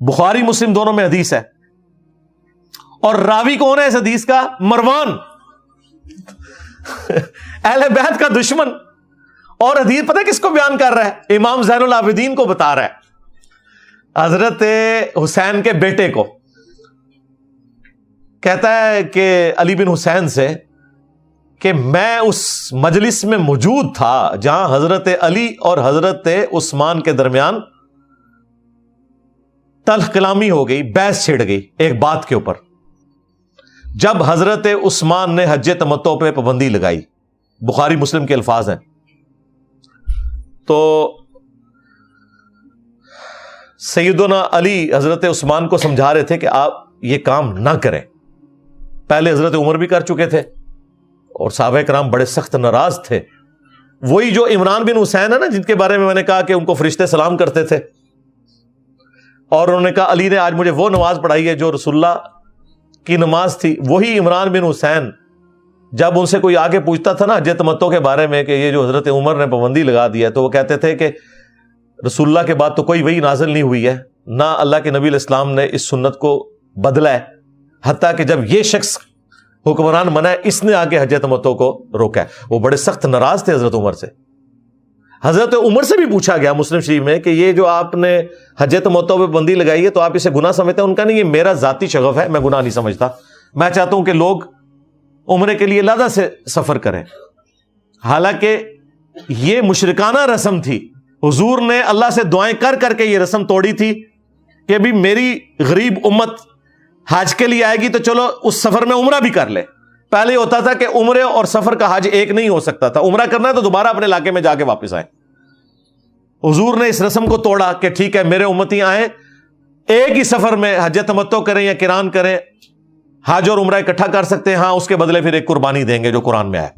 بخاری مسلم دونوں میں حدیث ہے. اور راوی کون ہے اس حدیث کا؟ مروان، اہل بیت کا دشمن. اور حدیث پتہ کس کو بیان کر رہا ہے؟ امام زین العابدین کو بتا رہا ہے، حضرت حسین کے بیٹے کو. کہتا ہے کہ علی بن حسین سے کہ میں اس مجلس میں موجود تھا جہاں حضرت علی اور حضرت عثمان کے درمیان تلخ کلامی ہو گئی، بحث چھڑ گئی ایک بات کے اوپر، جب حضرت عثمان نے حج تمتع پہ پابندی لگائی. بخاری مسلم کے الفاظ ہیں. تو سیدنا علی حضرت عثمان کو سمجھا رہے تھے کہ آپ یہ کام نہ کریں. پہلے حضرت عمر بھی کر چکے تھے اور صحابہ کرام بڑے سخت ناراض تھے. وہی جو عمران بن حسین ہے نا، جن کے بارے میں نے کہا کہ ان کو فرشتے سلام کرتے تھے، اور انہوں نے کہا علی نے آج مجھے وہ نماز پڑھائی ہے جو رسول اللہ کی نماز تھی. وہی عمران بن حسین جب ان سے کوئی آگے پوچھتا تھا نا حج تمتع کے بارے میں کہ یہ جو حضرت عمر نے پابندی لگا دی ہے، تو وہ کہتے تھے کہ رسول اللہ کے بعد تو کوئی وحی نازل نہیں ہوئی ہے، نہ اللہ کے نبی علیہ السلام نے اس سنت کو بدلا ہے، حتیٰ کہ جب یہ شخص حکمران بنا ہے اس نے آگے حج تمتع کو روکا ہے. وہ بڑے سخت ناراض تھے حضرت عمر سے. حضرت عمر سے بھی پوچھا گیا مسلم شریف میں کہ یہ جو آپ نے حج تمتع پہ پابندی لگائی ہے تو آپ اسے گناہ سمجھتے ہیں؟ ان کا نہیں، یہ میرا ذاتی شغف ہے، میں گناہ نہیں سمجھتا. میں چاہتا ہوں کہ لوگ عمرے کے لیے لادہ سے سفر کریں. حالانکہ یہ مشرکانہ رسم تھی. حضور نے اللہ سے دعائیں کر کر کے یہ رسم توڑی تھی کہ ابھی میری غریب امت حج کے لیے آئے گی تو چلو اس سفر میں عمرہ بھی کر لے. پہلے ہوتا تھا کہ عمرے اور سفر کا حج ایک نہیں ہو سکتا تھا، عمرہ کرنا ہے تو دوبارہ اپنے علاقے میں جا کے واپس آئے. حضور نے اس رسم کو توڑا کہ ٹھیک ہے میرے امتی آئیں، ایک ہی سفر میں حج تمتع کریں یا قران کریں، حج اور عمرہ اکٹھا کر سکتے ہیں. ہاں اس کے بدلے پھر ایک قربانی دیں گے جو قرآن میں آئے،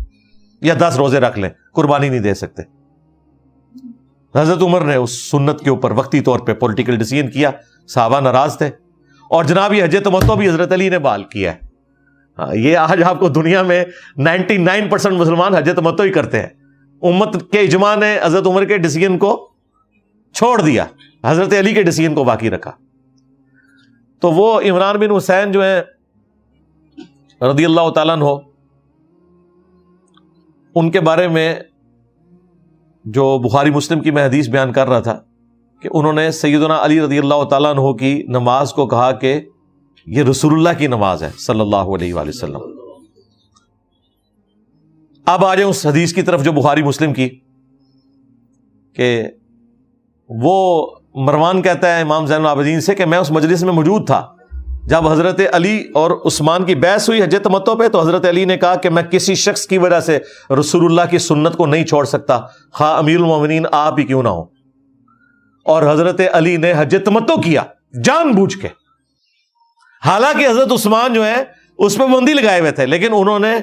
یا 10 روزے رکھ لیں، قربانی نہیں دے سکتے. حضرت عمر نے اس سنت کے اوپر وقتی طور پہ پولیٹیکل ڈیسیژن کیا، صحابہ ناراض تھے. اور جناب یہ حج تمتع بھی حضرت علی نے بحال کیا ہے. یہ آج آپ کو دنیا میں 99% مسلمان حج تمتع ہی کرتے ہیں. امت کے اجماع نے حضرت عمر کے ڈیسیژن کو چھوڑ دیا، حضرت علی کے ڈیسیژن کو باقی رکھا. تو وہ عمران بن حسین جو ہیں رضی اللہ تعالیٰ عنہ، ان کے بارے میں جو بخاری مسلم کی میں حدیث بیان کر رہا تھا کہ انہوں نے سیدنا علی رضی اللہ تعالیٰ عنہ کی نماز کو کہا کہ یہ رسول اللہ کی نماز ہے صلی اللہ علیہ وآلہ وسلم. اب آ جائیں اس حدیث کی طرف جو بخاری مسلم کی، کہ وہ مروان کہتا ہے امام زین العابدین سے کہ میں اس مجلس میں موجود تھا جب حضرت علی اور عثمان کی بحث ہوئی حج تمتع پہ، تو حضرت علی نے کہا کہ میں کسی شخص کی وجہ سے رسول اللہ کی سنت کو نہیں چھوڑ سکتا، خواہ امیر المومنین آپ ہی کیوں نہ ہو. اور حضرت علی نے حج تمتع کیا جان بوجھ کے، حالانکہ حضرت عثمان جو ہے اس پہ پابندی لگائے ہوئے تھے، لیکن انہوں نے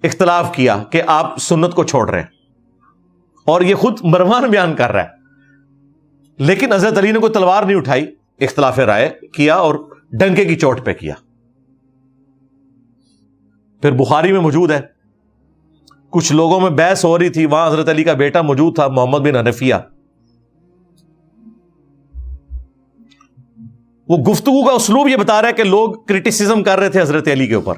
اختلاف کیا کہ آپ سنت کو چھوڑ رہے ہیں. اور یہ خود مروان بیان کر رہا ہے. لیکن حضرت علی نے کوئی تلوار نہیں اٹھائی، اختلاف رائے کیا اور ڈنکے کی چوٹ پہ کیا. پھر بخاری میں موجود ہے، کچھ لوگوں میں بحث ہو رہی تھی، وہاں حضرت علی کا بیٹا موجود تھا محمد بن حنفیہ. وہ گفتگو کا اسلوب یہ بتا رہا ہے کہ لوگ کرٹیسزم کر رہے تھے حضرت علی کے اوپر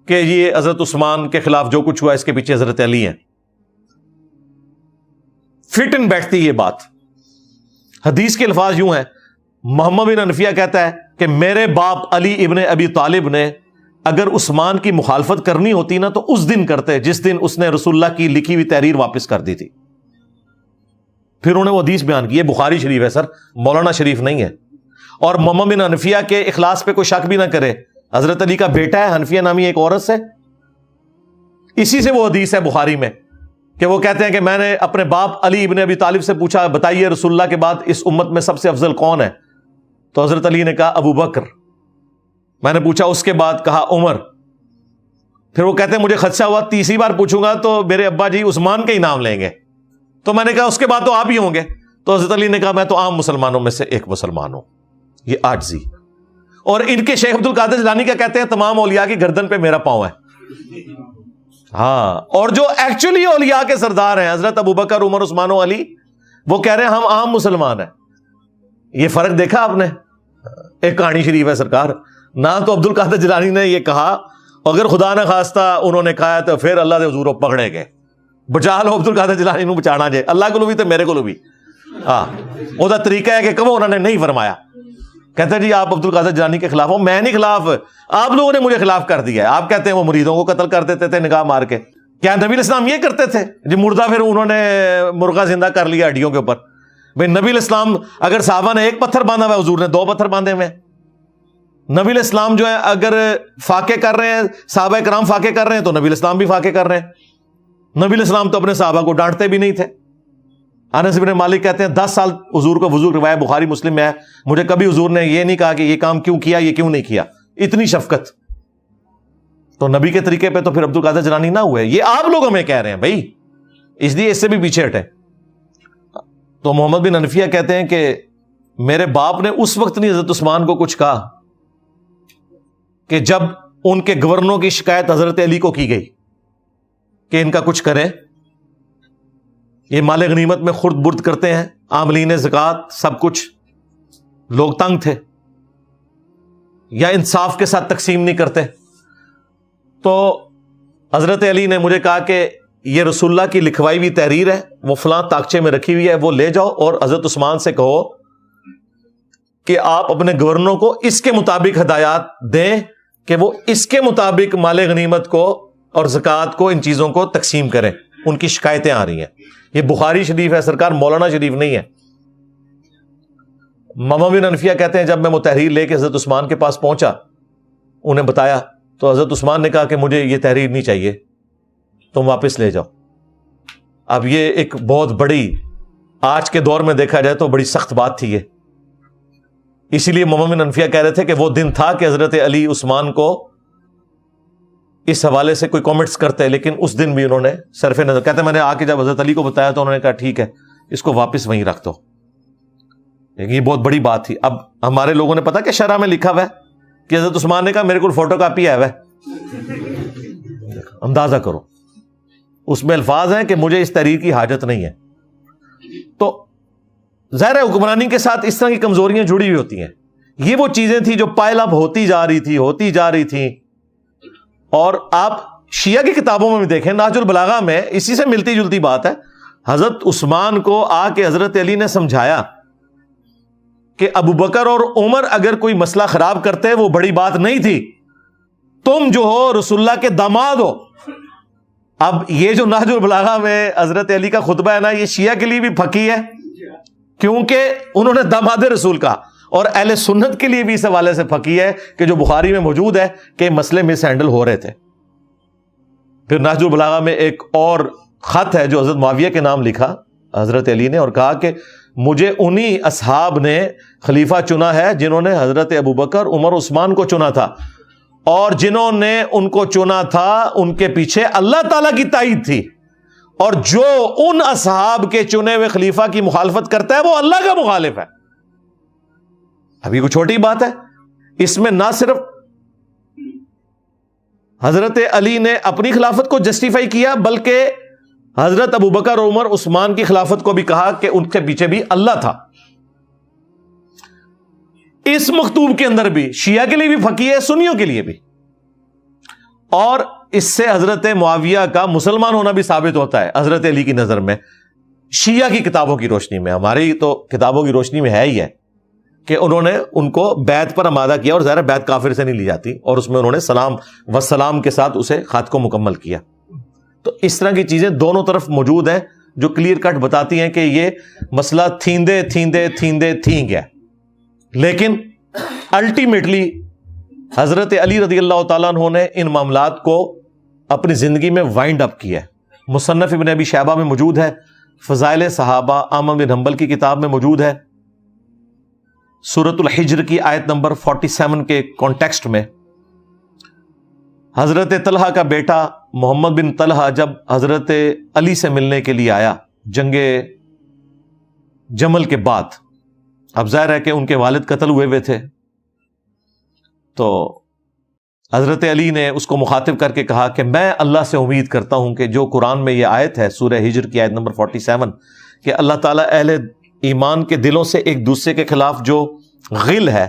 کہ یہ حضرت عثمان کے خلاف جو کچھ ہوا اس کے پیچھے حضرت علی ہیں. فٹ ان بیٹھتی یہ بات. حدیث کے الفاظ یوں ہیں، محمد بن حنفیہ کہتا ہے کہ میرے باپ علی ابن ابی طالب نے اگر عثمان کی مخالفت کرنی ہوتی نا تو اس دن کرتے جس دن اس نے رسول اللہ کی لکھی ہوئی تحریر واپس کر دی تھی. پھر انہوں نے وہ حدیث بیان کی، یہ بخاری شریف ہے سر، مولانا شریف نہیں ہے. اور محمد بن حنفیہ کے اخلاص پہ کوئی شک بھی نہ کرے، حضرت علی کا بیٹا ہے حنفیہ نامی ایک عورت سے. اسی سے وہ حدیث ہے بخاری میں کہ وہ کہتے ہیں کہ میں نے اپنے باپ علی ابن ابی طالب سے پوچھا بتائیے رسول اللہ کے بعد اس امت میں سب سے افضل کون ہے؟ تو حضرت علی نے کہا ابو بکر. میں نے پوچھا اس کے بعد؟ کہا عمر. پھر وہ کہتے ہیں مجھے خدشہ ہوا تیسری بار پوچھوں گا تو میرے ابا جی عثمان کا ہی نام لیں گے، تو میں نے کہا اس کے بعد تو آپ ہی ہوں گے. تو حضرت علی نے کہا میں تو عام مسلمانوں میں سے ایک مسلمان ہوں. یہ عاجزی. اور ان کے شیخ عبد القادر جیلانی کا کہتے ہیں تمام اولیاء کی گردن پہ میرا پاؤں ہے. ہاں، اور جو ایکچولی اولیاء کے سردار ہیں حضرت ابو بکر عمر عثمان و علی، وہ کہہ رہے ہیں ہم عام مسلمان ہیں. یہ فرق دیکھا آپ نے؟ ایک کہانی شریف ہے سرکار، نہ تو عبد القادر جیلانی نے یہ کہا، اگر خدا نہ خواستہ انہوں نے کہا تو پھر اللہ دے حضور پکڑے گئے بچا لو عبد القادر جیلانی نو بچانا جے، اللہ کو بھی تو میرے کو بھی ہاں وہ طریقہ ہے کہ کبھی انہوں نے نہیں فرمایا. کہتے ہیں جی آپ عبد القادر جیلانی کے خلاف ہو. میں نہیں خلاف، آپ لوگوں نے مجھے خلاف کر دیا ہے. آپ کہتے ہیں وہ مریدوں کو قتل کر دیتے تھے نگاہ مار کے، کیا نبی علیہ السلام یہ کرتے تھے جی؟ مردہ پھر انہوں نے مرغا زندہ کر لیا ہڈیوں کے اوپر. بھائی نبی علیہ السلام اگر صحابہ نے ایک پتھر باندھا ہوا ہے، حضور نے 2 پتھر باندھے ہوئے. نبی علیہ السلام جو ہے اگر فاقے کر رہے ہیں، صحابہ کرام فاقے کر رہے ہیں تو نبی علیہ السلام بھی فاقے کر رہے ہیں. نبی علیہ السلام تو اپنے صحابہ کو ڈانٹتے بھی نہیں تھے. انس بن مالک کہتے ہیں 10 سال حضور کو وضو روایت بخاری مسلم میں ہے، مجھے کبھی حضور نے یہ نہیں کہا کہ یہ کام کیوں کیا، یہ کیوں نہیں کیا. اتنی شفقت. تو نبی کے طریقے پہ تو پھر عبد القادر جیلانی نہ ہوئے. یہ آپ لوگ ہمیں کہہ رہے ہیں بھائی، اس لیے اس سے بھی پیچھے ہٹے. تو محمد بن حنفیہ کہتے ہیں کہ میرے باپ نے اس وقت نہیں حضرت عثمان کو کچھ کہا کہ جب ان کے گورنروں کی شکایت حضرت علی کو کی گئی کہ ان کا کچھ کریں، یہ مال غنیمت میں خرد برد کرتے ہیں، عاملین زکوٰۃ سب کچھ. لوگ تنگ تھے یا انصاف کے ساتھ تقسیم نہیں کرتے. تو حضرت علی نے مجھے کہا کہ یہ رسول اللہ کی لکھوائی ہوئی تحریر ہے، وہ فلاں تاکچے میں رکھی ہوئی ہے، وہ لے جاؤ اور حضرت عثمان سے کہو کہ آپ اپنے گورنروں کو اس کے مطابق ہدایات دیں کہ وہ اس کے مطابق مال غنیمت کو اور زکوٰۃ کو، ان چیزوں کو تقسیم کریں. ان کی شکایتیں آ رہی ہیں. یہ بخاری شریف ہے سرکار، مولانا شریف نہیں ہے. محمد بن حنفیہ کہتے ہیں جب میں وہ تحریر لے کے حضرت عثمان کے پاس پہنچا، انہیں بتایا تو حضرت عثمان نے کہا کہ مجھے یہ تحریر نہیں چاہیے، تم واپس لے جاؤ. اب یہ ایک بہت بڑی، آج کے دور میں دیکھا جائے تو بڑی سخت بات تھی یہ. اسی لیے محمد بن حنفیہ کہہ رہے تھے کہ وہ دن تھا کہ حضرت علی عثمان کو اس حوالے سے کوئی کامنٹس کرتے، لیکن اس دن بھی انہوں نے صرف نظر، کہتے ہیں میں نے آ کے جب حضرت علی کو بتایا تو انہوں نے کہا ٹھیک ہے اس کو واپس وہیں رکھ دو. لیکن یہ بہت بڑی بات تھی. اب ہمارے لوگوں نے پتا کہ شرح میں لکھا ہوا ہے کہ حضرت عثمان نے کہا میرے کو فوٹو کاپی ہے، اندازہ کرو اس میں الفاظ ہیں کہ مجھے اس تحریر کی حاجت نہیں ہے. تو ظاہر ہے حکمرانی کے ساتھ اس طرح کی کمزوریاں جڑی ہوئی ہوتی ہیں. یہ وہ چیزیں تھیں جو پائل اپ ہوتی جا رہی تھی. اور آپ شیعہ کی کتابوں میں بھی دیکھیں، نہج البلاغہ میں اسی سے ملتی جلتی بات ہے. حضرت عثمان کو آ کے حضرت علی نے سمجھایا کہ ابو بکر اور عمر اگر کوئی مسئلہ خراب کرتے وہ بڑی بات نہیں تھی، تم جو ہو رسول اللہ کے داماد ہو. اب یہ جو نہج البلاغہ میں حضرت علی کا خطبہ ہے نا، یہ شیعہ کے لیے بھی پھکی ہے کیونکہ انہوں نے داماد رسول کہا، اور اہل سنت کے لیے بھی اس حوالے سے پھکی ہے کہ جو بخاری میں موجود ہے کہ مسئلے مس ہینڈل ہو رہے تھے. پھر نہج البلاغہ میں ایک اور خط ہے جو حضرت معاویہ کے نام لکھا حضرت علی نے، اور کہا کہ مجھے انہی اصحاب نے خلیفہ چنا ہے جنہوں نے حضرت ابو بکر، عمر، عثمان کو چنا تھا، اور جنہوں نے ان کو چنا تھا ان کے پیچھے اللہ تعالیٰ کی تائید تھی، اور جو ان اصحاب کے چنے ہوئے خلیفہ کی مخالفت کرتا ہے وہ اللہ کا مخالف ہے. اب یہ کوئی چھوٹی بات ہے. اس میں نہ صرف حضرت علی نے اپنی خلافت کو جسٹیفائی کیا بلکہ حضرت ابو بکر، عمر، عثمان کی خلافت کو بھی کہا کہ ان کے پیچھے بھی اللہ تھا. اس مکتوب کے اندر بھی شیعہ کے لیے بھی پھکی ہے، سنیوں کے لیے بھی. اور اس سے حضرت معاویہ کا مسلمان ہونا بھی ثابت ہوتا ہے حضرت علی کی نظر میں، شیعہ کی کتابوں کی روشنی میں. ہماری تو کتابوں کی روشنی میں ہے ہی ہے کہ انہوں نے ان کو بیعت پر آمادہ کیا، اور ظاہر بیعت کافر سے نہیں لی جاتی، اور اس میں انہوں نے سلام و سلام کے ساتھ اسے خط کو مکمل کیا. تو اس طرح کی چیزیں دونوں طرف موجود ہیں جو کلیئر کٹ بتاتی ہیں کہ یہ مسئلہ تھیں گیا. لیکن الٹیمیٹلی حضرت علی رضی اللہ تعالیٰ عنہ نے ان معاملات کو اپنی زندگی میں وائنڈ اپ کیا ہے. مصنف ابن ابی شیبہ میں موجود ہے، فضائل صحابہ احمد بن حنبل کی کتاب میں موجود ہے. سورۃ الحجر کی آیت نمبر 47 کے کانٹیکسٹ میں حضرت طلحہ کا بیٹا محمد بن طلحہ جب حضرت علی سے ملنے کے لیے آیا جنگ جمل کے بعد، اب ظاہر ہے کہ ان کے والد قتل ہوئے تھے، تو حضرت علی نے اس کو مخاطب کر کے کہا کہ میں اللہ سے امید کرتا ہوں کہ جو قرآن میں یہ آیت ہے سورہ ہجر کی آیت نمبر 47 کہ اللہ تعالیٰ اہل ایمان کے دلوں سے ایک دوسرے کے خلاف جو غل ہے،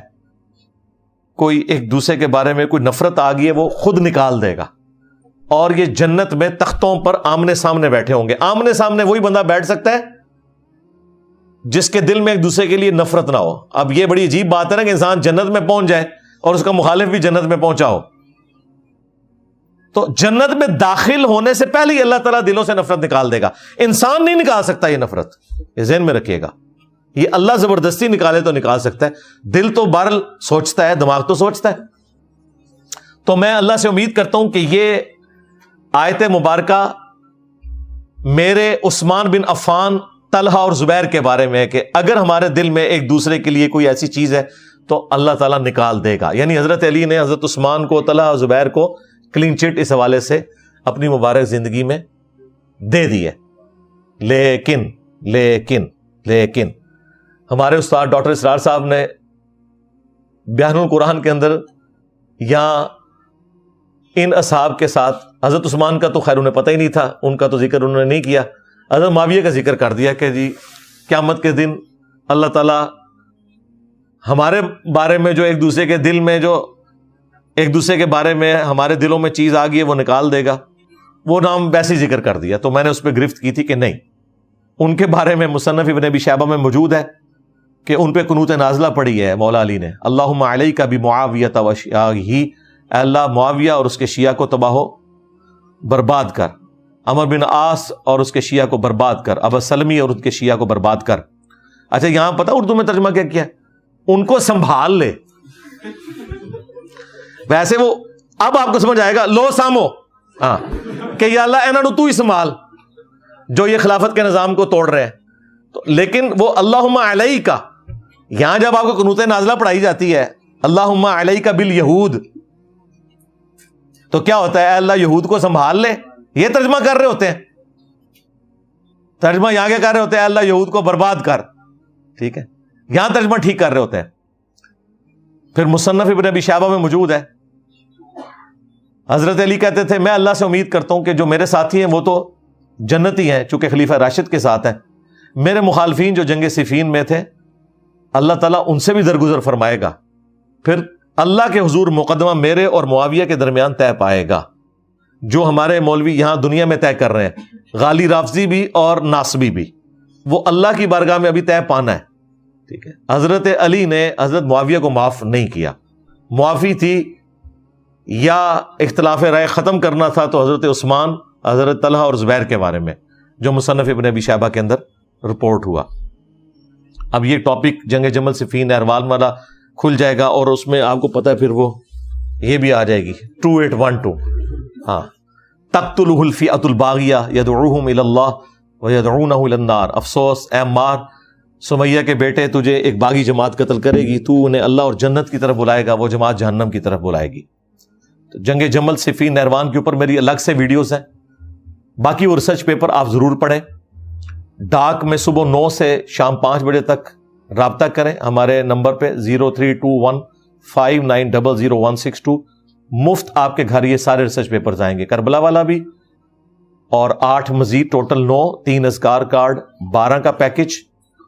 کوئی ایک دوسرے کے بارے میں کوئی نفرت آ گئی ہے، وہ خود نکال دے گا. اور یہ جنت میں تختوں پر آمنے سامنے بیٹھے ہوں گے. آمنے سامنے وہی بندہ بیٹھ سکتا ہے جس کے دل میں ایک دوسرے کے لیے نفرت نہ ہو. اب یہ بڑی عجیب بات ہے نا کہ انسان جنت میں پہنچ جائے اور اس کا مخالف بھی جنت میں پہنچا ہو. تو جنت میں داخل ہونے سے پہلے ہی اللہ تعالیٰ دلوں سے نفرت نکال دے گا. انسان نہیں نکال سکتا یہ نفرت، یہ ذہن میں رکھیے گا. یہ اللہ زبردستی نکالے تو نکال سکتا ہے. دل تو بہرحال سوچتا ہے، دماغ تو سوچتا ہے. تو میں اللہ سے امید کرتا ہوں کہ یہ آیت مبارکہ میرے عثمان بن عفان، طلحہ اور زبیر کے بارے میں ہے کہ اگر ہمارے دل میں ایک دوسرے کے لیے کوئی ایسی چیز ہے تو اللہ تعالیٰ نکال دے گا. یعنی حضرت علی نے حضرت عثمان کو، طلحہ اور زبیر کو کلین چٹ اس حوالے سے اپنی مبارک زندگی میں دے دی ہے. لیکن لیکن لیکن ہمارے استاد ڈاکٹر اسرار صاحب نے بیان القرآن کے اندر یہاں ان اصحاب کے ساتھ، حضرت عثمان کا تو خیر انہیں پتہ ہی نہیں تھا، ان کا تو ذکر انہوں نے نہیں کیا، حضرت معاویہ کا ذکر کر دیا کہ جی قیامت کے دن اللہ تعالیٰ ہمارے بارے میں جو ایک دوسرے کے دل میں جو ایک دوسرے کے بارے میں ہمارے دلوں میں چیز آ گئی ہے وہ نکال دے گا. وہ نام ویسے ہی ذکر کر دیا. تو میں نے اس پہ گرفت کی تھی کہ نہیں، ان کے بارے میں مصنف ابن ابی شیبہ میں موجود ہے کہ ان پہ قنوت نازلہ پڑھی ہے مولا علی نے، اللہم علیک بمعاویہ و شیعہ، اللہ معاویہ اور اس کے شیعہ کو تباہ و برباد کر، عمر بن عاص اور اس کے شیعہ کو برباد کر، ابو سلمی اور ان کے شیعہ کو برباد کر. اچھا یہاں پتہ اردو میں ترجمہ کیا کیا؟ ان کو سنبھال لے. ویسے وہ اب آپ کو سمجھ آئے گا، لو سامو، ہاں، کہ یا اللہ انہاں نو تو ہی سنبھال جو یہ خلافت کے نظام کو توڑ رہے ہیں. تو لیکن وہ اللہم علیک، یہاں جب آپ کو قنوت نازلہ پڑھائی جاتی ہے اللہم علیک بالیہود، تو کیا ہوتا ہے؟ اے اللہ یہود کو سنبھال لے. یہ ترجمہ کر رہے ہوتے ہیں. ترجمہ یہاں کیا کر رہے ہوتے ہیں؟ اللہ یہود کو برباد کر. ٹھیک ہے، یہاں ترجمہ ٹھیک کر رہے ہوتے ہیں. پھر مصنف ابن ابی شیبہ میں موجود ہے، حضرت علی کہتے تھے میں اللہ سے امید کرتا ہوں کہ جو میرے ساتھی ہیں وہ تو جنتی ہیں چونکہ خلیفہ راشد کے ساتھ ہیں، میرے مخالفین جو جنگ صفین میں تھے اللہ تعالیٰ ان سے بھی درگزر فرمائے گا. پھر اللہ کے حضور مقدمہ میرے اور معاویہ کے درمیان طے پائے گا، جو ہمارے مولوی یہاں دنیا میں طے کر رہے ہیں، غالی رافضی بھی اور ناصبی بھی، وہ اللہ کی بارگاہ میں ابھی طے پانا ہے. ٹھیک ہے، حضرت علی نے حضرت معاویہ کو معاف نہیں کیا. معافی تھی یا اختلاف رائے ختم کرنا تھا تو حضرت عثمان، حضرت طلحہ اور زبیر کے بارے میں جو مصنف ابن ابی شیبہ کے اندر رپورٹ ہوا. اب یہ ٹاپک جنگ جمل صفین احوال والا کھل جائے گا اور اس میں آپ کو پتہ ہے پھر وہ یہ بھی آ جائے گی 2812. ہاں، تقتلہ الفئۃ الباغیہ یدعوہم الی اللہ ویدعونہ الی النار. افسوس اے عمار، سمیہ کے بیٹے تجھے ایک باغی جماعت قتل کرے گی، تو انہیں اللہ اور جنت کی طرف بلائے گا، وہ جماعت جہنم کی طرف بلائے گی. تو جنگ جمل صفین نہروان کے اوپر میری الگ سے ویڈیوز ہیں. باقی وہ ریسرچ پیپر آپ ضرور پڑھیں. ڈاک میں صبح 9 سے شام 5 بجے تک رابطہ کریں ہمارے نمبر پہ 032159000162. مفت آپ کے گھر یہ سارے ریسرچ پیپرز آئیں گے، کربلا والا بھی اور 8 مزید، ٹوٹل 9، 3 اذکار کارڈ، 12 کا پیکج.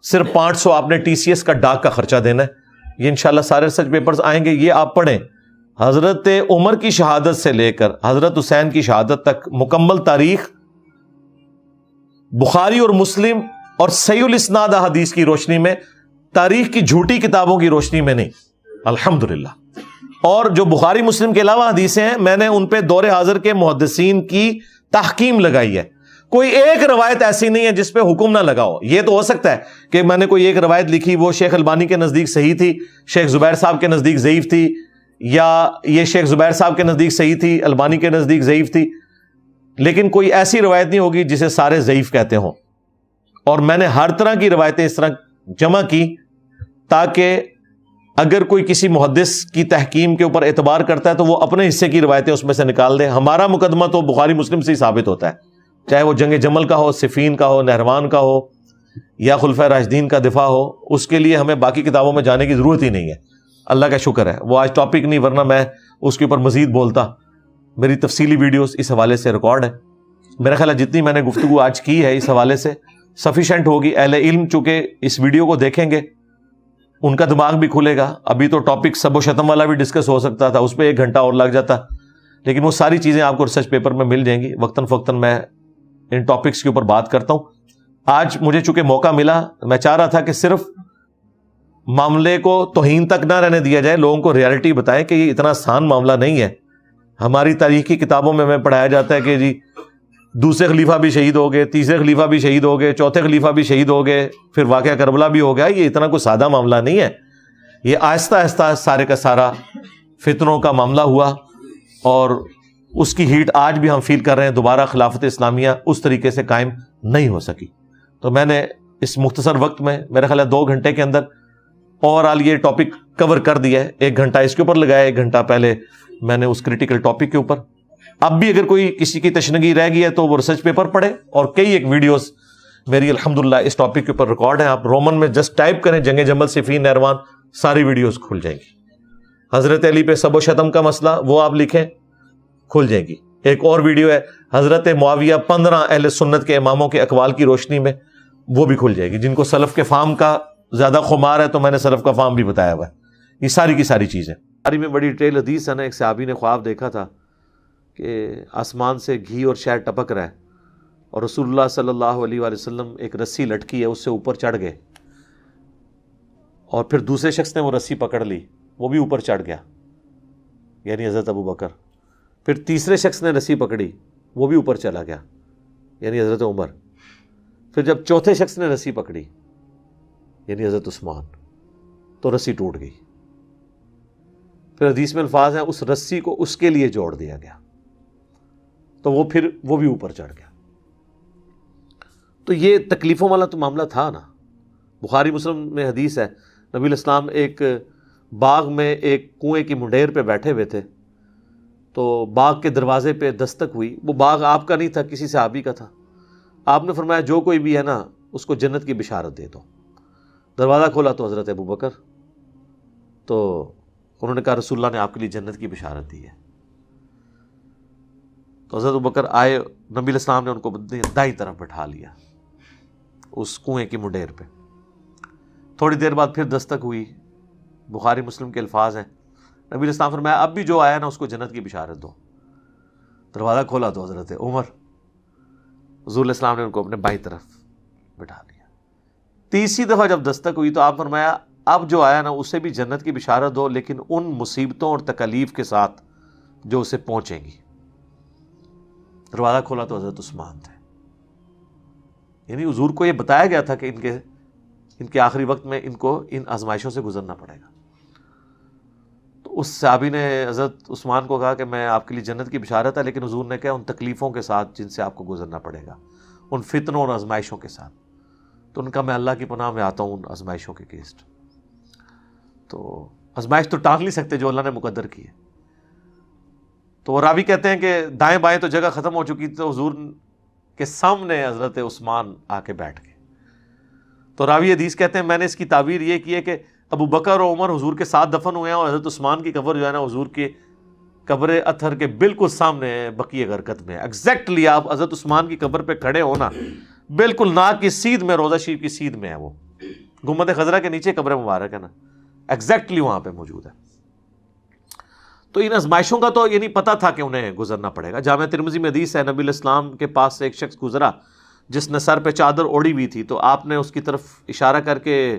صرف 500 آپ نے ٹی سی ایس کا ڈاک کا خرچہ دینا ہے. یہ انشاءاللہ سارے ریسرچ پیپرز آئیں گے، یہ آپ پڑھیں. حضرت عمر کی شہادت سے لے کر حضرت حسین کی شہادت تک مکمل تاریخ بخاری اور مسلم اور صحیح الاسناد حدیث کی روشنی میں، تاریخ کی جھوٹی کتابوں کی روشنی میں نہیں، الحمدللہ. اور جو بخاری مسلم کے علاوہ حدیثیں ہیں میں نے ان پہ دور حاضر کے محدثین کی تحکیم لگائی ہے. کوئی ایک روایت ایسی نہیں ہے جس پہ حکم نہ لگاؤ. یہ تو ہو سکتا ہے کہ میں نے کوئی ایک روایت لکھی، وہ شیخ البانی کے نزدیک صحیح تھی، شیخ زبیر صاحب کے نزدیک ضعیف تھی، یا یہ شیخ زبیر صاحب کے نزدیک صحیح تھی، البانی کے نزدیک ضعیف تھی، لیکن کوئی ایسی روایت نہیں ہوگی جسے سارے ضعیف کہتے ہوں. اور میں نے ہر طرح کی روایتیں اس طرح جمع کی تاکہ اگر کوئی کسی محدث کی تحکیم کے اوپر اعتبار کرتا ہے تو وہ اپنے حصے کی روایتیں اس میں سے نکال دے. ہمارا مقدمہ تو بخاری مسلم سے ہی ثابت ہوتا ہے، چاہے وہ جنگ جمل کا ہو، صفین کا ہو، نہروان کا ہو، یا خلفائے راشدین کا دفاع ہو. اس کے لیے ہمیں باقی کتابوں میں جانے کی ضرورت ہی نہیں ہے. اللہ کا شکر ہے وہ آج ٹاپک نہیں، ورنہ میں اس کے اوپر مزید بولتا. میری تفصیلی ویڈیوز اس حوالے سے ریکارڈ ہے. میرا خیال ہے جتنی میں نے گفتگو آج کی ہے اس حوالے سے سفیشینٹ ہوگی. اہل علم چونکہ اس ویڈیو کو دیکھیں گے ان کا دماغ بھی کھلے گا. ابھی تو ٹاپک سب و شتم والا بھی ڈسکس ہو سکتا تھا, اس پہ 1 گھنٹہ اور لگ جاتا, لیکن وہ ساری چیزیں آپ کو ریسرچ پیپر میں مل جائیں گی. وقتاً فوقتاً میں ان ٹاپکس کے اوپر بات کرتا ہوں. آج مجھے چونکہ موقع ملا, میں چاہ رہا تھا کہ صرف معاملے کو توہین تک نہ رہنے دیا جائے, لوگوں کو ریالٹی بتائیں کہ یہ اتنا آسان معاملہ نہیں ہے. ہماری تاریخی کتابوں میں ہمیں پڑھایا جاتا ہے کہ جی دوسرے خلیفہ بھی شہید ہو گئے, تیسرے خلیفہ بھی شہید ہو گئے, چوتھے خلیفہ بھی شہید ہو گئے, پھر واقعہ کربلا بھی ہو گیا. یہ اتنا کوئی سادہ معاملہ نہیں ہے. یہ آہستہ آہستہ سارے کا سارا فتنوں کا معاملہ ہوا, اور اس کی ہیٹ آج بھی ہم فیل کر رہے ہیں. دوبارہ خلافت اسلامیہ اس طریقے سے قائم نہیں ہو سکی. تو میں نے اس مختصر وقت میں, میرا خیال ہے 2 گھنٹے کے اندر اوور آل یہ ٹاپک کور کر دیا ہے. 1 گھنٹہ اس کے اوپر لگایا, 1 گھنٹہ پہلے میں نے اس کریٹیکل ٹاپک کے اوپر. اب بھی اگر کوئی کسی کی تشنگی رہ گئی ہے تو وہ ریسرچ پیپر پڑھے, اور کئی ایک ویڈیوز میری الحمدللہ اس ٹاپک کے اوپر ریکارڈ ہیں. آپ رومن میں جسٹ ٹائپ کریں جنگ جمل صفین نہروان, ساری ویڈیوز کھل جائیں گی. حضرت علی پہ سب و شتم کا مسئلہ وہ آپ لکھیں, کھل جائیں گی. ایک اور ویڈیو ہے حضرت معاویہ 15 اہل سنت کے اماموں کے اقوال کی روشنی میں, وہ بھی کھل جائے گی. جن کو سلف کے فہم کا زیادہ خمار ہے تو میں نے سلف کا فہم بھی بتایا ہوا ہے. یہ ساری کی ساری چیزیں باری میں بڑی ڈیٹیل حدیث ہے نا. ایک صحابی نے خواب دیکھا تھا کہ آسمان سے گھی اور شہد ٹپک رہا ہے, اور رسول اللہ صلی اللہ علیہ وآلہ وسلم ایک رسی لٹکی ہے اس سے اوپر چڑھ گئے, اور پھر دوسرے شخص نے وہ رسی پکڑ لی, وہ بھی اوپر چڑھ گیا, یعنی حضرت ابو بکر. پھر تیسرے شخص نے رسی پکڑی, وہ بھی اوپر چلا گیا, یعنی حضرت عمر. پھر جب چوتھے شخص نے رسی پکڑی, یعنی حضرت عثمان, تو رسی ٹوٹ گئی. پھر حدیث میں الفاظ ہیں اس رسی کو اس کے لیے جوڑ دیا گیا, تو وہ بھی اوپر چڑھ گیا. تو یہ تکلیفوں والا تو معاملہ تھا نا. بخاری مسلم میں حدیث ہے, نبی الاسلام ایک باغ میں ایک کنویں کی منڈیر پہ بیٹھے ہوئے تھے, تو باغ کے دروازے پہ دستک ہوئی. وہ باغ آپ کا نہیں تھا, کسی صحابی کا تھا. آپ نے فرمایا جو کوئی بھی ہے نا اس کو جنت کی بشارت دے دو. دروازہ کھولا تو حضرت ابو بکر, تو انہوں نے کہا رسول اللہ نے آپ کے لیے جنت کی بشارت دی ہے. تو حضرت ابو بکر آئے, نبی الاسلام نے ان کو دائیں طرف بٹھا لیا اس کنویں کی منڈیر پہ. تھوڑی دیر بعد پھر دستک ہوئی, بخاری مسلم کے الفاظ ہیں, نبی الاسلام فرمایا اب بھی جو آیا نا اس کو جنت کی بشارت دو. دروازہ کھولا تو حضرت عمر, حضور علیہ السلام نے ان کو اپنے بائیں طرف بٹھا لیا. تیسری دفعہ جب دستک ہوئی تو آپ فرمایا اب جو آیا نا اسے بھی جنت کی بشارت دو, لیکن ان مصیبتوں اور تکالیف کے ساتھ جو اسے پہنچیں گی. دروازہ کھولا تو حضرت عثمان تھے. یعنی حضور کو یہ بتایا گیا تھا کہ ان کے آخری وقت میں ان کو ان آزمائشوں سے گزرنا پڑے گا. تو اس صحابی نے حضرت عثمان کو کہا کہ میں آپ کے لیے جنت کی بشارت ہے, لیکن حضور نے کہا ان تکلیفوں کے ساتھ جن سے آپ کو گزرنا پڑے گا, ان فتنوں اور آزمائشوں کے ساتھ. تو ان کا میں اللہ کی پناہ میں آتا ہوں ان آزمائشوں کے اگینسٹ. تو آزمائش تو ٹال نہیں سکتے جو اللہ نے مقدر کی ہے. تو وہ راوی کہتے ہیں کہ دائیں بائیں تو جگہ ختم ہو چکی, تو حضور کے سامنے حضرت عثمان آ کے بیٹھ گئے. تو راوی حدیث کہتے ہیں میں نے اس کی تعبیر یہ کی ہے کہ ابو بکر اور عمر حضور کے ساتھ دفن ہوئے ہیں, اور حضرت عثمان کی قبر جو ہے نا حضور کے قبر اطہر کے بالکل سامنے ہے, بقیع غرقد میں. ایگزیکٹلی آپ حضرت عثمان کی قبر پہ کھڑے ہونا, بالکل ناک کی سیدھ میں, روضہ شریف کی سیدھ میں ہے, وہ گنبد خضرا کے نیچے قبر مبارک ہے نا, ایگزیکٹلی وہاں پہ موجود ہے. تو ان آزمائشوں کا تو یہ نہیں پتا تھا کہ انہیں گزرنا پڑے گا. جامع ترمذی میں حدیث ہے, نبی الاسلام کے پاس سے ایک شخص گزرا جس نے سر پہ چادر اوڑھی ہوئی تھی, تو آپ نے اس کی طرف اشارہ کر کے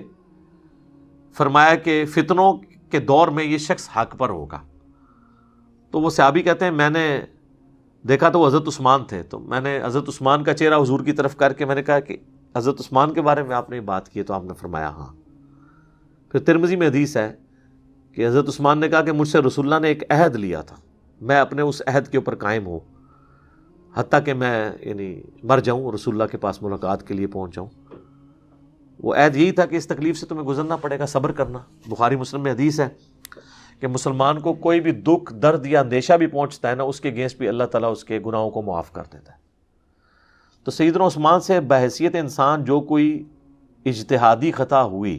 فرمایا کہ فتنوں کے دور میں یہ شخص حق پر ہوگا. تو وہ صحابی کہتے ہیں میں نے دیکھا تو وہ حضرت عثمان تھے, تو میں نے حضرت عثمان کا چہرہ حضور کی طرف کر کے میں نے کہا کہ حضرت عثمان کے بارے میں آپ نے بات کی ہے, تو آپ نے فرمایا ہاں. پھر ترمذی میں حدیث ہے کہ حضرت عثمان نے کہا کہ مجھ سے رسول اللہ نے ایک عہد لیا تھا, میں اپنے اس عہد کے اوپر قائم ہوں, حتیٰ کہ میں یعنی مر جاؤں, رسول اللہ کے پاس ملاقات کے لیے پہنچ جاؤں. وہ عہد یہی تھا کہ اس تکلیف سے تمہیں گزرنا پڑے گا, صبر کرنا. بخاری مسلم میں حدیث ہے کہ مسلمان کو کوئی بھی دکھ, درد یا اندیشہ بھی پہنچتا ہے نا, اس کے اگینسٹ بھی اللہ تعالیٰ اس کے گناہوں کو معاف کر دیتا ہے. تو سیدنا عثمان سے بحیثیت انسان جو کوئی اجتہادی خطا ہوئی,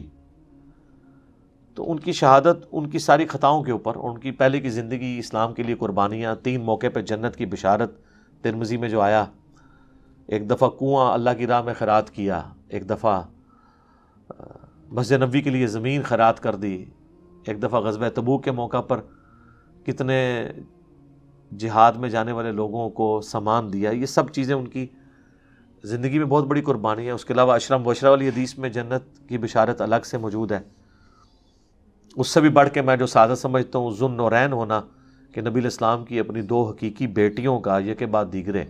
تو ان کی شہادت ان کی ساری خطاؤں کے اوپر, ان کی پہلے کی زندگی, اسلام کے لیے قربانیاں, 3 موقع پہ جنت کی بشارت ترمذی میں جو آیا ایک دفعہ کنواں اللہ کی راہ میں خیرات کیا، ایک دفعہ مسجد نبوی کے لیے زمین خیرات کر دی، ایک دفعہ غزوہ تبوک کے موقع پر کتنے جہاد میں جانے والے لوگوں کو سامان دیا۔ یہ سب چیزیں ان کی زندگی میں بہت بڑی قربانی ہے۔ اس کے علاوہ عشرہ مبشرہ والی حدیث میں جنت کی بشارت الگ سے موجود ہے۔ اس سے بھی بڑھ کے میں جو سادہ سمجھتا ہوں ذو النورین ہونا، کہ نبی الاسلام کی اپنی 2 حقیقی بیٹیوں کا یہ کے بعد دیگرے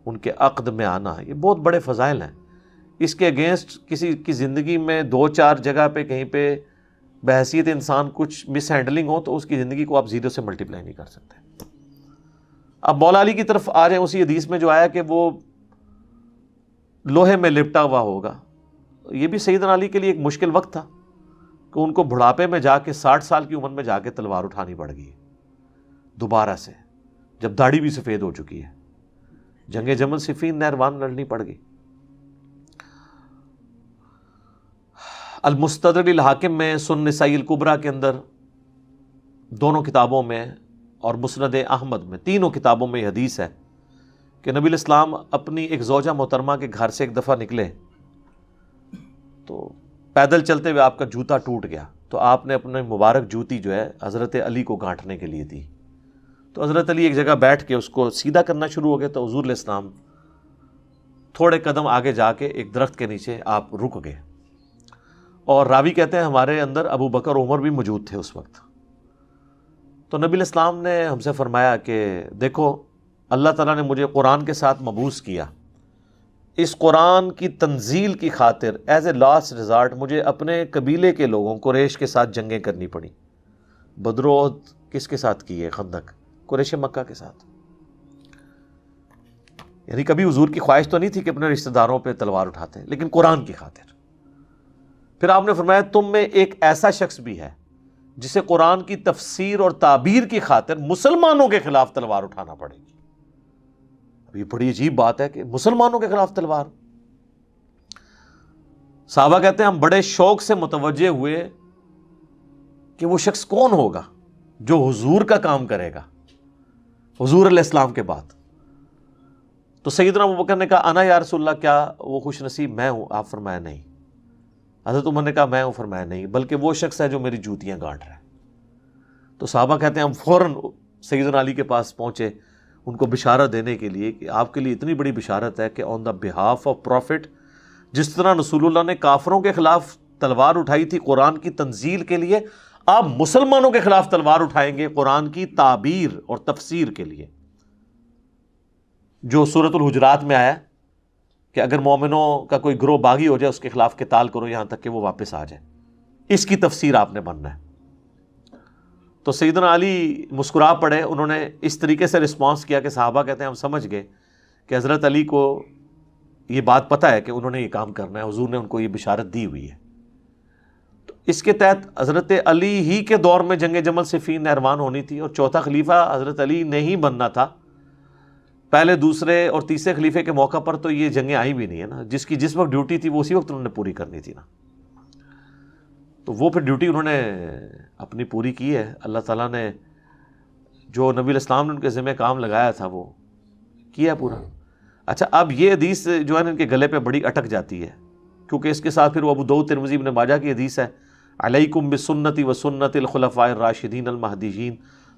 ان کے عقد میں آنا، یہ بہت بڑے فضائل ہیں۔ اس کے اگینسٹ کسی کی زندگی میں 2-4 جگہ پہ کہیں پہ بحیثیت انسان کچھ مس ہینڈلنگ ہو تو اس کی زندگی کو آپ 0 سے ملٹیپلائی نہیں کر سکتے۔ اب مولا علی کی طرف آ جائیں، اسی حدیث میں جو آیا کہ وہ لوہے میں لپٹا ہوا ہوگا، یہ بھی سیدنا علی کے لیے ایک مشکل وقت تھا کہ ان کو بڑھاپے میں جا کے 60 سال کی عمر میں جا کے تلوار اٹھانی پڑ گئی دوبارہ سے، جب داڑھی بھی سفید ہو چکی ہے۔ جنگ جمل صفین نہروان لڑنی پڑ گئی۔ المستدرک للحاکم میں، سنن نسائی الکبریٰ کے اندر، دونوں کتابوں میں، اور مسند احمد میں، تینوں کتابوں میں یہ حدیث ہے کہ نبی الاسلام اپنی ایک زوجہ محترمہ کے گھر سے ایک دفعہ نکلے تو پیدل چلتے ہوئے آپ کا جوتا ٹوٹ گیا، تو آپ نے اپنے مبارک جوتی جو ہے حضرت علی کو گانٹھنے کے لیے دی، تو حضرت علی ایک جگہ بیٹھ کے اس کو سیدھا کرنا شروع ہو گئے، تو حضور علیہ السلام تھوڑے قدم آگے جا کے ایک درخت کے نیچے آپ رک گئے، اور راوی کہتے ہیں ہمارے اندر ابو بکر اور عمر بھی موجود تھے اس وقت۔ تو نبی الاسلام نے ہم سے فرمایا کہ دیکھو اللہ تعالیٰ نے مجھے قرآن کے ساتھ مبعوث کیا، اس قرآن کی تنزیل کی خاطر ایز اے لاسٹ ریزارٹ مجھے اپنے قبیلے کے لوگوں قریش کے ساتھ جنگیں کرنی پڑی۔ بدر و احد کس کے ساتھ کی ہے؟ خندق قریش مکہ کے ساتھ۔ یعنی کبھی حضور کی خواہش تو نہیں تھی کہ اپنے رشتہ داروں پہ تلوار اٹھاتے ہیں، لیکن قرآن کی خاطر۔ پھر آپ نے فرمایا تم میں ایک ایسا شخص بھی ہے جسے قرآن کی تفسیر اور تعبیر کی خاطر مسلمانوں کے خلاف تلوار اٹھانا پڑے گی۔ اب یہ بڑی عجیب بات ہے کہ مسلمانوں کے خلاف تلوار۔ صحابہ کہتے ہیں ہم بڑے شوق سے متوجہ ہوئے کہ وہ شخص کون ہوگا جو حضور کا کام کرے گا حضور علیہ السلام کے بعد۔ تو سیدنا ابوبکر نے کہا انا یا رسول اللہ، کیا وہ خوش نصیب میں ہوں؟ آپ فرمایا نہیں۔ حضرت عمر نے کہا میں ہوں؟ فرمایا نہیں، بلکہ وہ شخص ہے جو میری جوتیاں گانٹ رہا ہے۔ تو صحابہ کہتے ہیں ہم فوراً سیدنا علی کے پاس پہنچے ان کو بشارت دینے کے لیے کہ آپ کے لیے اتنی بڑی بشارت ہے کہ آن دا بہاف آف پروفٹ، جس طرح رسول اللہ نے کافروں کے خلاف تلوار اٹھائی تھی قرآن کی تنزیل کے لیے، آپ مسلمانوں کے خلاف تلوار اٹھائیں گے قرآن کی تعبیر اور تفسیر کے لیے، جو سورۃ الحجرات میں آیا کہ اگر مومنوں کا کوئی گروہ باغی ہو جائے اس کے خلاف قتال کرو یہاں تک کہ وہ واپس آ جائے۔ اس کی تفسیر آپ نے بننا ہے۔ تو سیدنا علی مسکرا پڑے، انہوں نے اس طریقے سے رسپانس کیا کہ صحابہ کہتے ہیں ہم سمجھ گئے کہ حضرت علی کو یہ بات پتہ ہے کہ انہوں نے یہ کام کرنا ہے، حضور نے ان کو یہ بشارت دی ہوئی ہے۔ تو اس کے تحت حضرت علی ہی کے دور میں جنگ جمل صفین نہروان ہونی تھی، اور چوتھا خلیفہ حضرت علی نے ہی بننا تھا۔ پہلے، دوسرے اور تیسرے خلیفے کے موقع پر تو یہ جنگیں آئی بھی نہیں ہے نا، جس وقت ڈیوٹی تھی وہ اسی وقت انہوں نے پوری کرنی تھی نا، تو وہ پھر ڈیوٹی انہوں نے اپنی پوری کی ہے۔ اللہ تعالیٰ نے جو نبی الاسلام نے ان کے ذمہ کام لگایا تھا وہ کیا پورا۔ اچھا، اب یہ حدیث جو ہے نا ان کے گلے پہ بڑی اٹک جاتی ہے، کیونکہ اس کے ساتھ پھر وہ ابو داؤد ترمذی ابن ماجہ کی حدیث ہے، علیکم بسنتی و سنت الخلفاء الراشدین المہدیین،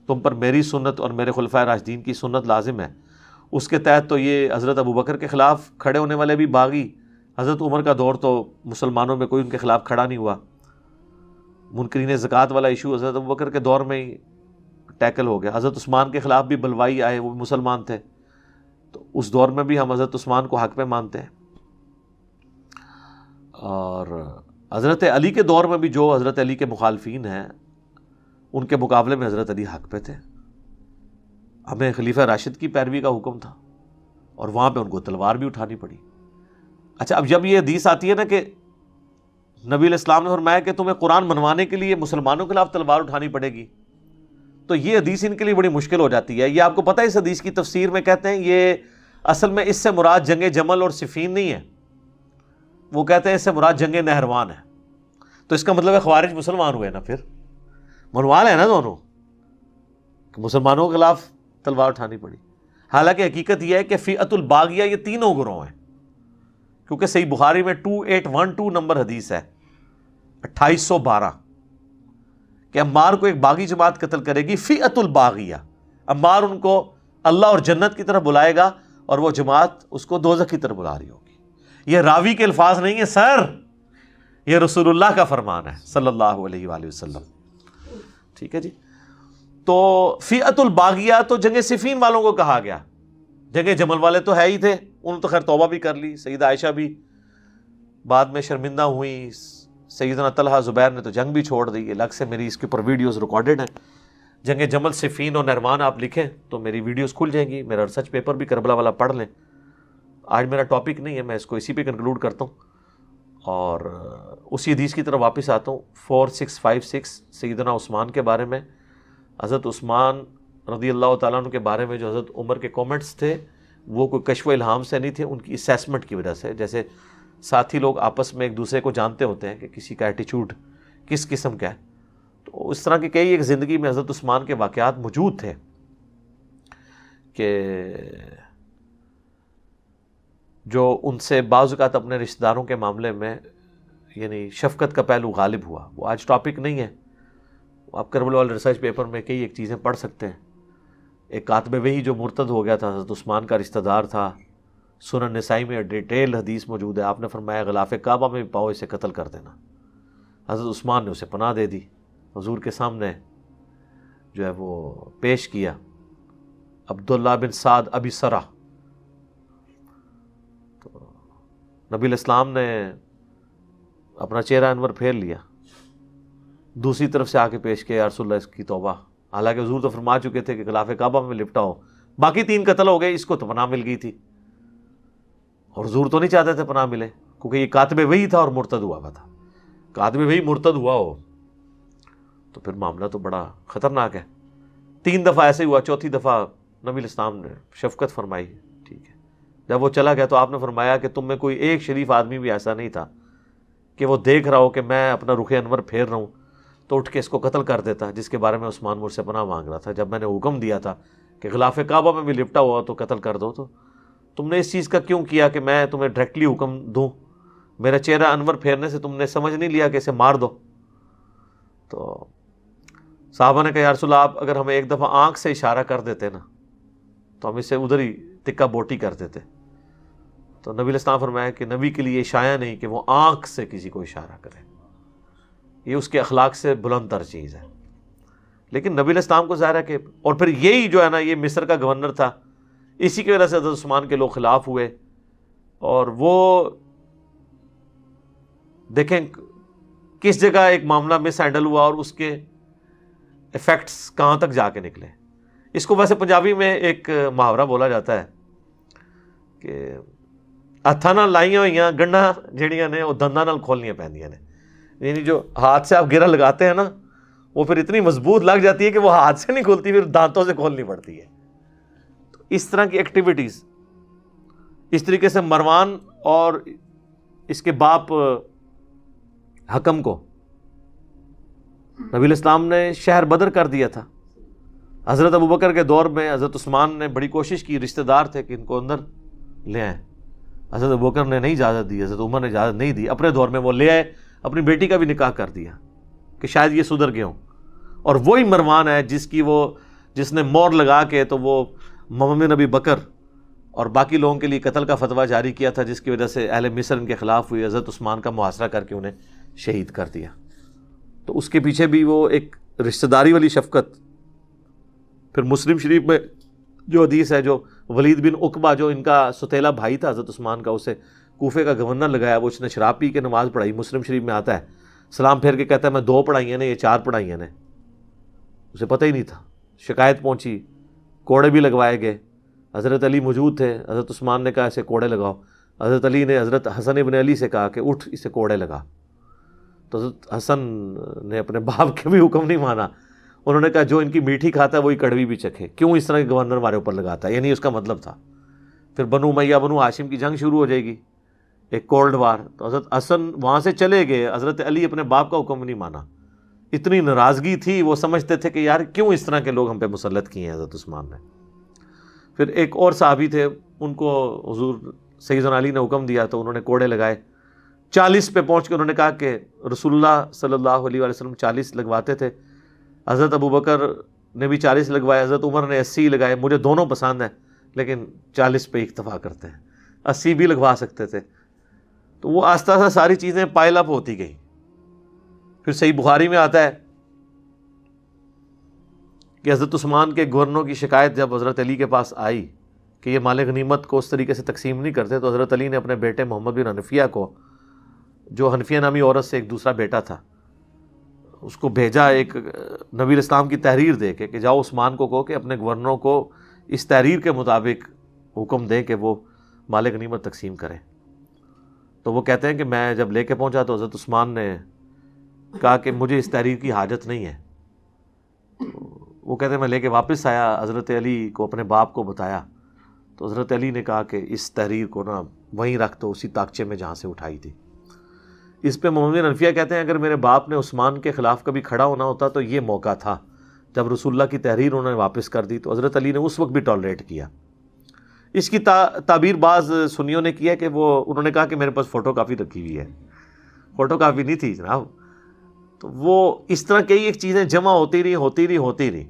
تم پر میری سنت اور میرے خلفاء راشدین کی سنت لازم ہے۔ اس کے تحت تو یہ حضرت ابو بکر کے خلاف کھڑے ہونے والے بھی باغی، حضرت عمر کا دور تو مسلمانوں میں کوئی ان کے خلاف کھڑا نہیں ہوا، منکرین زکوٰۃ والا ایشو حضرت ابو بکر کے دور میں ہی ٹیکل ہو گیا۔ حضرت عثمان کے خلاف بھی بلوائی آئے، وہ بھی مسلمان تھے، تو اس دور میں بھی ہم حضرت عثمان کو حق پہ مانتے ہیں۔ اور حضرت علی کے دور میں بھی جو حضرت علی کے مخالفین ہیں ان کے مقابلے میں حضرت علی حق پہ تھے، ہمیں خلیفہ راشد کی پیروی کا حکم تھا، اور وہاں پہ ان کو تلوار بھی اٹھانی پڑی۔ اچھا، اب جب یہ حدیث آتی ہے نا کہ نبی علیہ السلام نے فرمایا کہ تمہیں قرآن منوانے کے لیے مسلمانوں کے خلاف تلوار اٹھانی پڑے گی، تو یہ حدیث ان کے لیے بڑی مشکل ہو جاتی ہے۔ یہ آپ کو پتہ ہے اس حدیث کی تفسیر میں کہتے ہیں یہ اصل میں اس سے مراد جنگ جمل اور صفین نہیں ہے، وہ کہتے ہیں اس سے مراد جنگ نہروان ہے۔ تو اس کا مطلب ہے خوارج مسلمان ہوئے نا، پھر منوا لے نا دونوں، کہ مسلمانوں کے خلاف تلوار اٹھانی پڑی۔ حالانکہ حقیقت یہ ہے کہ فئۃ الباغیہ یہ تینوں گروہ ہیں، کیونکہ صحیح بخاری میں 2812 نمبر حدیث ہے 2812 کہ عمار کو ایک باغی جماعت قتل کرے گی، فئۃ الباغیہ، عمار ان کو اللہ اور جنت کی طرف بلائے گا اور وہ جماعت اس کو دوزخ کی طرف بلا رہی ہوگی۔ یہ راوی کے الفاظ نہیں ہیں سر، یہ رسول اللہ کا فرمان ہے صلی اللہ علیہ وآلہ وسلم، ٹھیک ہے جی۔ تو فئۃ الباغیہ تو جنگ صفین والوں کو کہا گیا، جنگ جمل والے تو ہے ہی تھے، انہوں نے تو خیر توبہ بھی کر لی، سیدہ عائشہ بھی بعد میں شرمندہ ہوئی، سیدنا طلحہ زبیر نے تو جنگ بھی چھوڑ دی، الگ سے میری اس کے اوپر ویڈیوز ریکارڈڈ ہیں، جنگ جمل صفین اور نہروان آپ لکھیں تو میری ویڈیوز کھل جائیں گی، میرا ریسرچ پیپر بھی کربلا والا پڑھ لیں۔ آج میرا ٹاپک نہیں ہے، میں اس کو اسی پہ کنکلوڈ کرتا ہوں اور اسی حدیث کی طرف واپس آتا ہوں 4656 سیدنا عثمان کے بارے میں۔ حضرت عثمان رضی اللہ تعالیٰ عنہ کے بارے میں جو حضرت عمر کے کومنٹس تھے وہ کوئی کشف و الہام سے نہیں تھے، ان کی اسیسمنٹ کی وجہ سے، جیسے ساتھی لوگ آپس میں ایک دوسرے کو جانتے ہوتے ہیں کہ کسی کا ایٹیچیوڈ کس قسم کا ہے، تو اس طرح کے کئی ایک زندگی میں حضرت عثمان کے واقعات موجود تھے کہ جو ان سے بعض اوقات اپنے رشتہ داروں کے معاملے میں یعنی شفقت کا پہلو غالب ہوا۔ وہ آج ٹاپک نہیں ہے، آپ کربلا والے ریسرچ پیپر میں کئی ایک چیزیں پڑھ سکتے ہیں۔ ایک کاتب وحی جو مرتد ہو گیا تھا، حضرت عثمان کا رشتہ دار تھا، سنن نسائی میں ڈیٹیل حدیث موجود ہے، آپ نے فرمایا غلاف کعبہ میں بھی پاؤ اسے قتل کر دینا، حضرت عثمان نے اسے پناہ دے دی، حضور کے سامنے جو ہے وہ پیش کیا، عبداللہ بن سعد ابی سرح، تو نبی الاسلام نے اپنا چہرہ انور پھیر لیا، دوسری طرف سے آ کے پیش کیا، یا رسول اللہ اس کی توبہ، حالانکہ حضور تو فرما چکے تھے کہ غلاف کعبہ میں لپٹا ہو، باقی 3 قتل ہو گئے، اس کو تو پناہ مل گئی تھی، اور حضور تو نہیں چاہتے تھے پناہ ملے، کیونکہ یہ کاتب وحی تھا اور مرتد ہوا ہوا تھا، کاتب وحی مرتد ہوا ہو تو پھر معاملہ تو بڑا خطرناک ہے۔ 3 دفعہ ایسے ہوا، چوتھی دفعہ نبی الاسلام نے شفقت فرمائی، ٹھیک ہے، جب وہ چلا گیا تو آپ نے فرمایا کہ تم میں کوئی ایک شریف آدمی بھی ایسا نہیں تھا کہ وہ دیکھ رہا ہو کہ میں اپنا رخ انور پھیر رہا ہوں تو اٹھ کے اس کو قتل کر دیتا، جس کے بارے میں عثمان مجھ سے پناہ مانگ رہا تھا، جب میں نے حکم دیا تھا کہ غلاف کعبہ میں بھی لپٹا ہوا تو قتل کر دو، تو تم نے اس چیز کا کیوں کیا کہ میں تمہیں ڈائریکٹلی حکم دوں، میرا چہرہ انور پھیرنے سے تم نے سمجھ نہیں لیا کہ اسے مار دو؟ تو صحابہ نے کہا یا رسول اللہ، آپ اگر ہمیں ایک دفعہ آنکھ سے اشارہ کر دیتے نا تو ہم اسے ادھر ہی تکا بوٹی کر دیتے، تو نبی الاسلام فرمایا کہ نبی کے لیے شایع نہیں کہ وہ آنکھ سے کسی کو اشارہ کرے، یہ اس کے اخلاق سے بلند تر چیز ہے، لیکن نبی الاسلام کو ظاہر ہے کہ، اور پھر یہی جو ہے نا یہ مصر کا گورنر تھا، اسی کی وجہ سے حضرت عثمان کے لوگ خلاف ہوئے، اور وہ دیکھیں کس جگہ ایک معاملہ مس ہینڈل ہوا اور اس کے ایفیکٹس کہاں تک جا کے نکلے۔ اس کو ویسے پنجابی میں ایک محاورہ بولا جاتا ہے کہ ہاتھاں نال لائیاں ہوئیاں گنڈاں جہڑیاں نے وہ دنداں نال کھولنیاں پیندیاں نے، یعنی جو ہاتھ سے آپ گرہ لگاتے ہیں نا وہ پھر اتنی مضبوط لگ جاتی ہے کہ وہ ہاتھ سے نہیں کھولتی، پھر دانتوں سے کھولنی پڑتی ہے۔ تو اس طرح کی ایکٹیویٹیز، اس طریقے سے مروان اور اس کے باپ حکم کو نبی الاسلام نے شہر بدر کر دیا تھا۔ حضرت ابوبکر کے دور میں حضرت عثمان نے بڑی کوشش کی، رشتہ دار تھے کہ ان کو اندر لے آئیں، حضرت ابوبکر نے نہیں اجازت دی، حضرت عمر نے اجازت نہیں دی، اپنے دور میں وہ لے آئے، اپنی بیٹی کا بھی نکاح کر دیا کہ شاید یہ سدھر گئے ہوں، اور وہی مروان ہے جس نے مور لگا کے تو وہ محمد نبی بکر اور باقی لوگوں کے لیے قتل کا فتویٰ جاری کیا تھا، جس کی وجہ سے اہل مصر ان کے خلاف ہوئی، حضرت عثمان کا محاصرہ کر کے انہیں شہید کر دیا۔ تو اس کے پیچھے بھی وہ ایک رشتہ داری والی شفقت۔ پھر مسلم شریف میں جو حدیث ہے، جو ولید بن عقبہ جو ان کا ستیلا بھائی تھا حضرت عثمان کا، اسے کوفے کا گورنر لگایا، وہ اس نے شراب پی کے نماز پڑھائی، مسلم شریف میں آتا ہے، سلام پھیر کے کہتا ہے میں 2 پڑھائی ہیں، یہ 4 پڑھائی ہیں، اسے پتہ ہی نہیں تھا، شکایت پہنچی، کوڑے بھی لگوائے گئے، حضرت علی موجود تھے، حضرت عثمان نے کہا اسے کوڑے لگاؤ، حضرت علی نے حضرت حسن ابن علی سے کہا کہ اٹھ اسے کوڑے لگا، تو حضرت حسن نے اپنے باپ کے بھی حکم نہیں مانا، انہوں نے کہا جو ان کی میٹھی کھاتا ہے وہی کڑوی بھی چکھے، کیوں اس طرح کے گورنر ہمارے اوپر لگاتا ہے، یعنی اس کا مطلب تھا۔ پھر بنو امیہ بنو ہاشم کی جنگ شروع ہو جائے گی، ایک کولڈ وار، تو حضرت حسن وہاں سے چلے گئے، حضرت علی اپنے باپ کا حکم نہیں مانا، اتنی ناراضگی تھی، وہ سمجھتے تھے کہ یار کیوں اس طرح کے لوگ ہم پہ مسلط کیے ہیں حضرت عثمان نے۔ پھر ایک اور صحابی تھے، ان کو حضور سیدنا علی نے حکم دیا تو انہوں نے کوڑے لگائے، 40 پہ پہنچ کے انہوں نے کہا کہ رسول اللہ صلی اللہ علیہ وسلم 40 لگواتے تھے، حضرت ابوبکر نے بھی 40 لگوائے، حضرت عمر نے 80 لگائے، مجھے دونوں پسند ہیں لیکن 40 پہ اکتفا کرتے ہیں، 80 بھی لگوا سکتے تھے۔ تو وہ آہستہ آہستہ ساری چیزیں پائل اپ ہوتی گئیں۔ پھر صحیح بخاری میں آتا ہے کہ حضرت عثمان کے گورنوں کی شکایت جب حضرت علی کے پاس آئی کہ یہ مال غنیمت کو اس طریقے سے تقسیم نہیں کرتے، تو حضرت علی نے اپنے بیٹے محمد بن حنفیہ کو، جو حنفیہ نامی عورت سے ایک دوسرا بیٹا تھا، اس کو بھیجا ایک نبی اسلام کی تحریر دے کے کہ جاؤ عثمان کو کہو کہ اپنے گورنروں کو اس تحریر کے مطابق حکم دیں کہ وہ مال غنیمت تقسیم کریں۔ تو وہ کہتے ہیں کہ میں جب لے کے پہنچا تو حضرت عثمان نے کہا کہ مجھے اس تحریر کی حاجت نہیں ہے۔ وہ کہتے ہیں میں لے کے واپس آیا، حضرت علی کو اپنے باپ کو بتایا تو حضرت علی نے کہا کہ اس تحریر کو نا وہیں رکھ دو، اسی طاقچے میں جہاں سے اٹھائی تھی۔ اس پہ محمد بن حنفیہ کہتے ہیں اگر میرے باپ نے عثمان کے خلاف کبھی کھڑا ہونا ہوتا تو یہ موقع تھا جب رسول اللہ کی تحریر انہوں نے واپس کر دی، تو حضرت علی نے اس وقت بھی ٹالریٹ کیا۔ اس کی تعبیر بعض سنیوں نے کیا کہ انہوں نے کہا کہ میرے پاس فوٹو کاپی رکھی ہوئی ہے، فوٹو کاپی نہیں تھی جناب۔ تو وہ اس طرح کئی ایک چیزیں جمع ہوتی رہی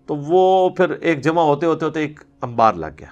تو وہ پھر ایک جمع ہوتے ہوتے ایک انبار لگ گیا۔